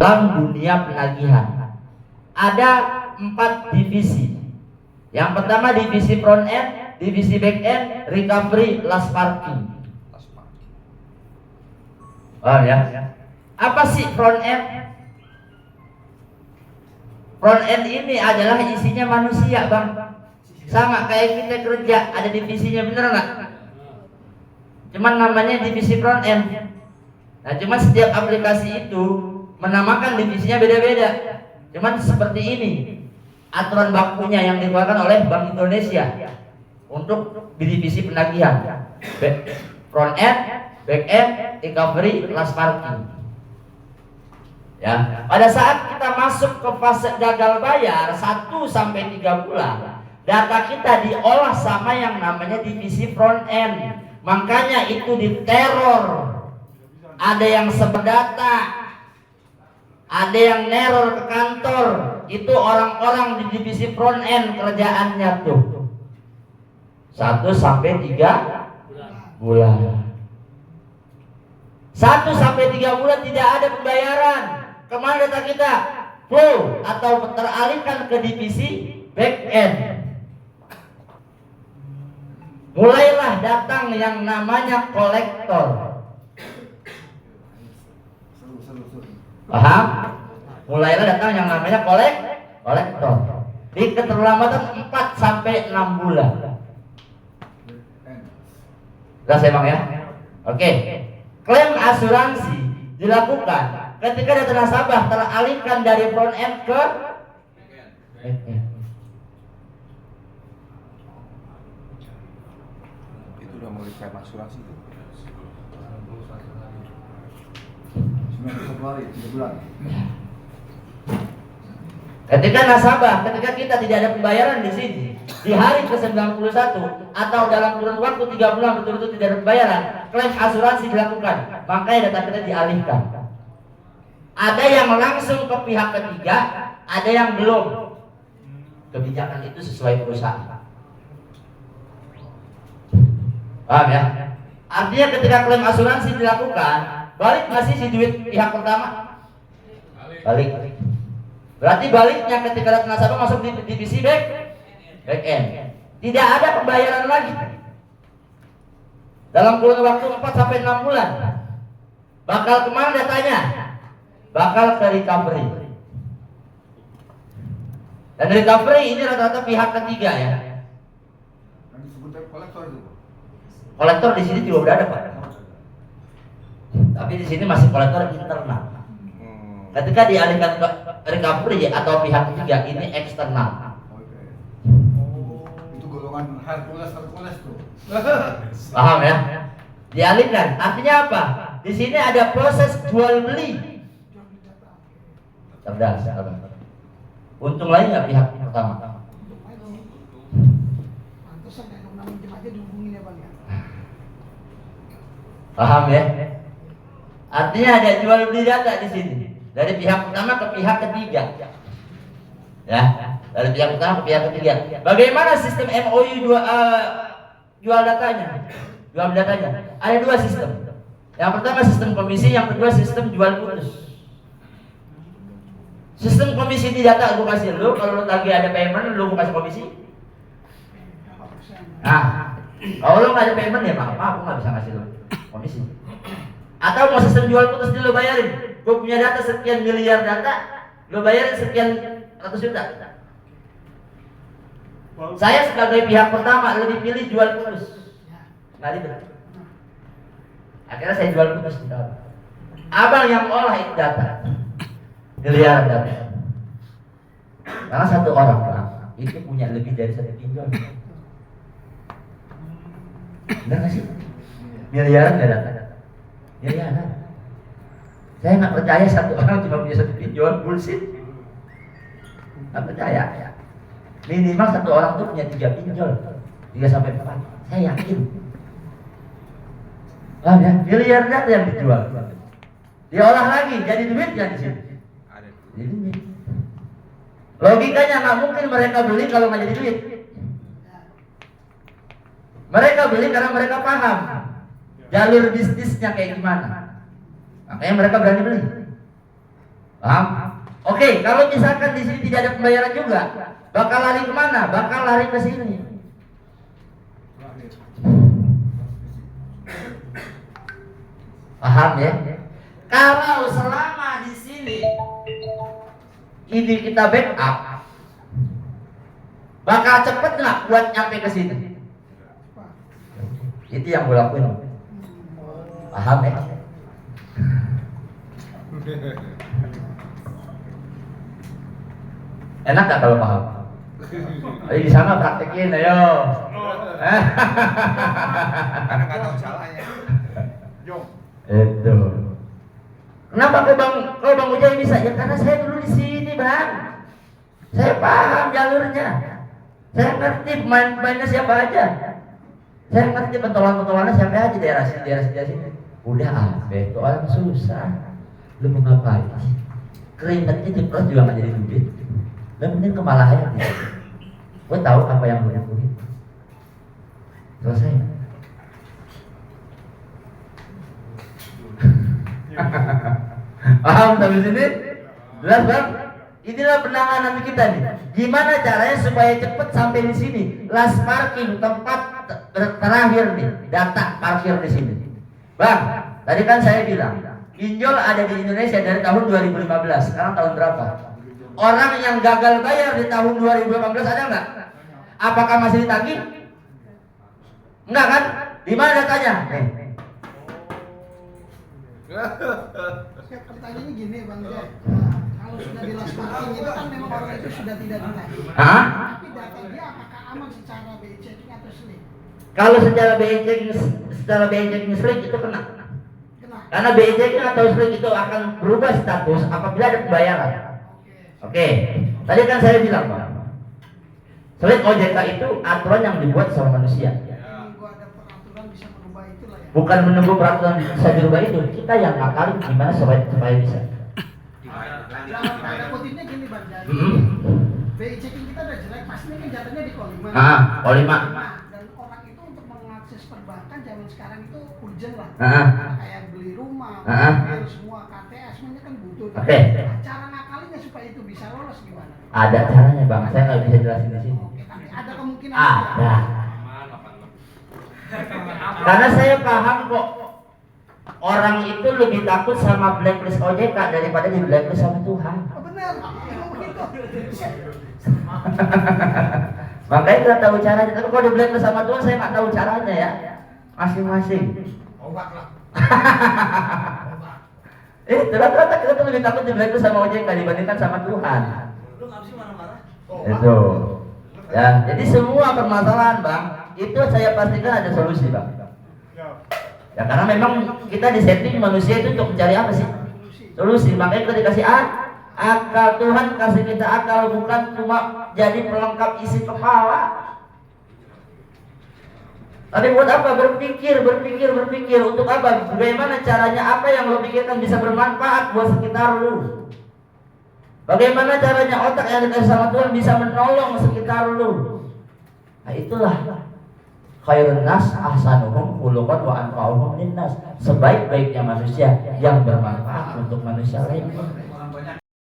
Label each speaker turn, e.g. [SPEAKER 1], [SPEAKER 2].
[SPEAKER 1] dalam dunia penagihan. Ada 4 divisi. Yang pertama divisi front end, divisi back end, recovery, last parking. Paham ya? Apa sih front end? Front end ini adalah isinya manusia, Bang. Sama kayak kita kerja, ada divisinya, bener nggak? Cuman namanya divisi front end. Nah, cuman setiap aplikasi itu menamakan divisinya beda-beda. Cuman seperti ini aturan bakunya yang dikeluarkan oleh Bank Indonesia untuk divisi penagihan. Front end, back end, recovery, last parking. Ya, pada saat kita masuk ke fase gagal bayar 1 sampai 3 bulan, data kita diolah sama yang namanya divisi front end. Makanya itu diteror. Ada yang seberdata, ada yang neror ke kantor. Itu orang-orang di divisi front end kerjaannya tuh 1 sampai 3 bulan. 1 sampai 3 bulan tidak ada pembayaran. Kemana data kita? Flow atau teralihkan ke divisi back end. Mulailah datang yang namanya kolektor. Paham? Mulailah datang yang namanya kolektor. Di keterlambatan 4 sampai 6 bulan. Jelas emang ya? Oke. Klaim asuransi dilakukan ketika data nasabah teralihkan dari front end ke back end.
[SPEAKER 2] Itu udah mulai klaim asuransi itu.
[SPEAKER 3] 9 Februari 3 bulan.
[SPEAKER 1] Ketika kita tidak ada pembayaran di sini, di hari ke-91 atau dalam kurun waktu 3 bulan betul-betul tidak ada pembayaran, klaim asuransi dilakukan. Makanya data kita dialihkan. Ada yang langsung ke pihak ketiga, ada yang belum. Kebijakan itu sesuai perusahaan. Paham ya? Artinya ketika klaim asuransi dilakukan, balik masih si duit pihak pertama? Balik. Berarti baliknya ketika data nasabah masuk di divisi back end. Tidak ada pembayaran lagi. Dalam kurun waktu 4 sampai 6 bulan. Bakal kemana datanya? Bakal ke recovery. Dan recovery ini rata-rata pihak ketiga ya.
[SPEAKER 3] Yang disebutnya kolektor itu.
[SPEAKER 1] Kolektor di sini juga udah ada, Pak. Tapi di sini masih kolektor internal. Ketika dialihkan ke recovery atau pihak ketiga, ini eksternal.
[SPEAKER 3] Itu golongan Hercules tuh.
[SPEAKER 1] Paham ya? Dialihkan. Artinya apa? Di sini ada proses jual beli. Cerdas. Untung lagi nggak pihak pertama? Paham ya? Artinya ada jual beli data di sini. Dari pihak pertama ke pihak ketiga. Ya, dari pihak pertama ke pihak ketiga. Bagaimana sistem MOU jual datanya? Jual datanya. Ada 2 sistem. Yang pertama sistem komisi, yang kedua sistem jual putus. Sistem komisi di data aku kasih lu, kalau lu tagih ada payment lu kasih komisi. Nah, kalau lu nggak ada payment ya maaf, aku nggak bisa kasih lu komisi. Atau mau sistem jual putus lu bayarin. Gue punya data sekian miliar data, lu bayarin sekian ratus juta. Saya sebagai pihak pertama lebih pilih jual putus. Nggak ribet. Akhirnya saya jual putus. Abang yang olah itu data, miliar data. Karena satu orang itu punya lebih dari 1 pinjol. Benar nggak sih? Miliaran data. Miliaran. Saya nggak percaya satu orang cuma punya 1 pinjol, bullshit. Nggak percaya ya. Minimal satu orang tuh punya 3 pinjol, 3 sampai 4. Saya yakin. Paham ya? Miliar data yang dijual. Diolah lagi jadi duit kan di sini. Jadi duit. Logikanya nggak mungkin mereka beli kalau nggak jadi duit. Mereka beli karena mereka paham jalur bisnisnya kayak gimana. Makanya mereka berani beli. Paham? Oke, kalau misalkan di sini tidak ada pembayaran juga, bakal lari kemana? Bakal lari ke sini. Paham ya? Kalau selama di sini ini kita backup, bakal cepet nggak buat nyampe ke sini? Itu yang gue lakuin. Paham ya? Enak gak kalau paham? Ayo di sana praktekin, ayo.
[SPEAKER 2] Karena nggak tahu salahnya.
[SPEAKER 1] Itu. Kenapa kau bang Ujai bisa? Ya karena saya dulu di sini bang. Saya paham jalurnya. Saya ngerti pemain-pemainnya siapa aja. Saya ngerti pentolan-pentolannya siapa aja daerah sini. Udah itu orang susah. Lu mau ngapain? Keringetnya jepret juga nggak jadi duit. Lu mending kemalahan ya. Gue tahu apa yang gue lakuin. Selesai. Paham sampai sini? Jelas bang? Inilah penanganan kita nih. Gimana caranya supaya cepat sampai di sini? Last parking, tempat terakhir nih, data parkir di sini. Bang, tadi kan saya bilang pinjol ada di Indonesia dari tahun 2015. Sekarang tahun berapa? Orang yang gagal bayar di tahun 2015 ada nggak? Apakah masih ditagih? Enggak kan? Di mana datanya?
[SPEAKER 4] Pertanyaannya gini Bang Jai, kalau sudah di last parking itu kan memang orang itu sudah tidak ditagih.
[SPEAKER 1] Hah?
[SPEAKER 4] Tapi data dia apakah aman secara BI checking atau slip?
[SPEAKER 1] Kalau secara BI checking slip itu kena. Karena BI checking atau slip itu akan berubah status apabila ada pembayaran. Oke. Tadi kan saya bilang Pak, slip OJK itu aturan yang dibuat sama manusia.
[SPEAKER 4] Menunggu ada peraturan bisa merubah itulah ya.
[SPEAKER 1] Bukan menunggu peraturan bisa dirubah itu, kita yang ngakalin gimana supaya bisa.
[SPEAKER 4] Tanda kutipnya gini Bang Jai, BI checking kita udah jelek, pastinya kan jatuhnya di Kolima.
[SPEAKER 1] Kolima.
[SPEAKER 4] Dan orang itu untuk mengakses perbankan zaman sekarang itu urgent lah.
[SPEAKER 1] Ah.
[SPEAKER 4] Kayak beli rumah,
[SPEAKER 1] Ah.
[SPEAKER 4] mobil, semua KTA semuanya kan butuh.
[SPEAKER 1] Oke.
[SPEAKER 4] Cara ngakalinnya supaya itu bisa lolos gimana?
[SPEAKER 1] Ada caranya bang, saya nggak bisa jelasin di sini.
[SPEAKER 4] Oke, tapi ada kemungkinan.
[SPEAKER 1] Ada. Karena saya paham kok orang itu lebih takut sama blacklist OJK daripada di blacklist sama Tuhan.
[SPEAKER 4] Oh, benar, emang begitu.
[SPEAKER 1] Makanya kita tahu caranya. Tapi kalau di blacklist sama Tuhan saya nggak tahu caranya ya. Masing-masing.
[SPEAKER 3] Obat lah.
[SPEAKER 1] Ternyata kita tuh lebih takut di blacklist sama OJK dibandingkan sama Tuhan.
[SPEAKER 4] Lu nggak sih marah-marah?
[SPEAKER 1] Itu. Ya, jadi semua permasalahan bang, itu saya pastikan ada solusi bang. Ya karena memang kita disetting manusia itu untuk mencari apa sih? Solusi. Makanya kita dikasih akal, Tuhan kasih kita akal, bukan cuma jadi pelengkap isi kepala. Tapi buat apa? Berpikir untuk apa? Bagaimana caranya apa yang lo pikirkan bisa bermanfaat buat sekitar lu? Bagaimana caranya otak yang dikasih sama Tuhan bisa menolong sekitar lu? Nah itulah khairun nas ahsanuhum khuluqan wa anfa'uhum linnas. Sebaik-baiknya manusia yang bermanfaat untuk manusia lain.